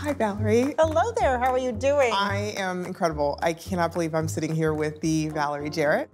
Hi, Valerie. Hello there, how are you doing? I am incredible. I cannot believe I'm sitting here with the Valerie Jarrett.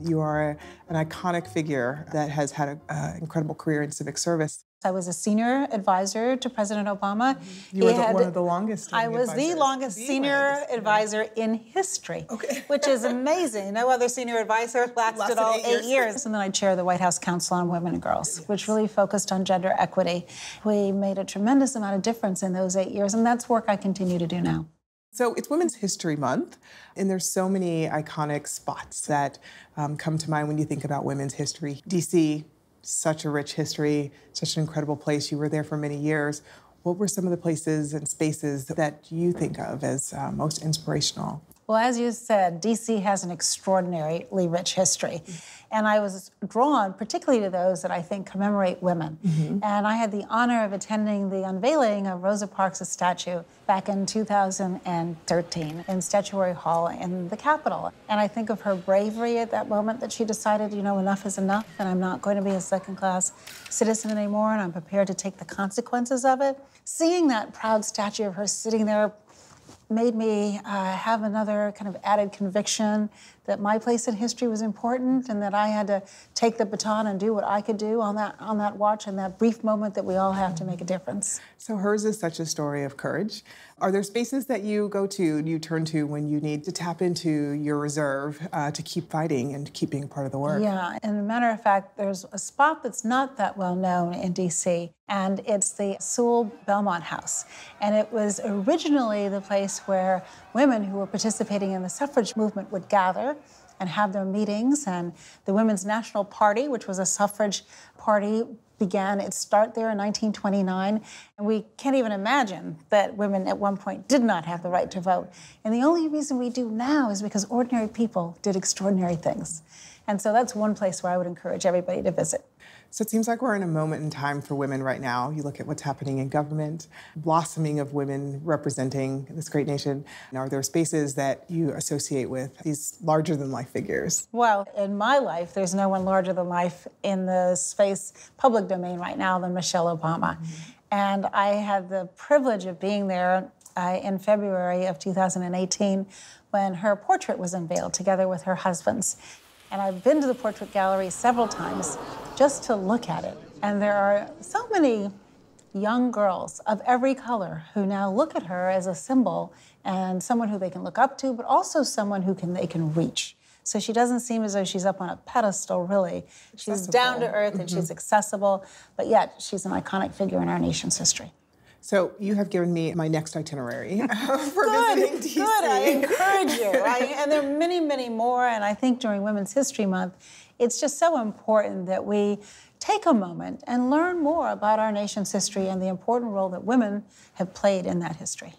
You are an iconic figure that has had an incredible career in civic service. I was a senior advisor to President Obama. You were one of the longest I was the longest senior advisor in history, which is amazing. No other senior advisor lasted all 8 years. And then I chair the White House Council on Women and Girls, which really focused on gender equity. We made a tremendous amount of difference in those 8 years, and that's work I continue to do now. So it's Women's History Month, and there's so many iconic spots that come to mind when you think about women's history. DC, such a rich history, such an incredible place. You were there for many years. What were some of the places and spaces that you think of as most inspirational? Well, as you said, DC has an extraordinarily rich history. And I was drawn particularly to those that I think commemorate women. And I had the honor of attending the unveiling of Rosa Parks' statue back in 2013 in Statuary Hall in the Capitol. And I think of her bravery at that moment that she decided, you know, enough is enough, and I'm not going to be a second-class citizen anymore, and I'm prepared to take the consequences of it. Seeing that proud statue of her sitting there made me have another kind of added conviction that my place in history was important and that I had to take the baton and do what I could do on that watch and that brief moment that we all have to make a difference. So hers is such a story of courage. Are there spaces that you go to, you turn to when you need to tap into your reserve to keep fighting and keep being part of the work? Yeah, and as a matter of fact, there's a spot that's not that well known in DC, and it's the Sewell Belmont house. And it was originally the place where women who were participating in the suffrage movement would gather and have their meetings, and the Women's National Party, which was a suffrage party, began its start there in 1929. And we can't even imagine that women at one point did not have the right to vote. And the only reason we do now is because ordinary people did extraordinary things. And so that's one place where I would encourage everybody to visit. So it seems like we're in a moment in time for women right now. You look at what's happening in government, blossoming of women representing this great nation. Are there spaces that you associate with these larger-than-life figures? Well, in my life, there's no one larger than life in the space public domain right now than Michelle Obama. And I had the privilege of being there in February of 2018 when her portrait was unveiled together with her husband's. And I've been to the portrait gallery several times just to look at it. And there are so many young girls of every color who now look at her as a symbol and someone who they can look up to, but also someone who they can reach. So she doesn't seem as though she's up on a pedestal, really. She's down to earth and she's accessible, but yet she's an iconic figure in our nation's history. So you have given me my next itinerary for visiting DC. Good, I encourage you. And there are many, many more, and I think during Women's History Month, it's just so important that we take a moment and learn more about our nation's history and the important role that women have played in that history.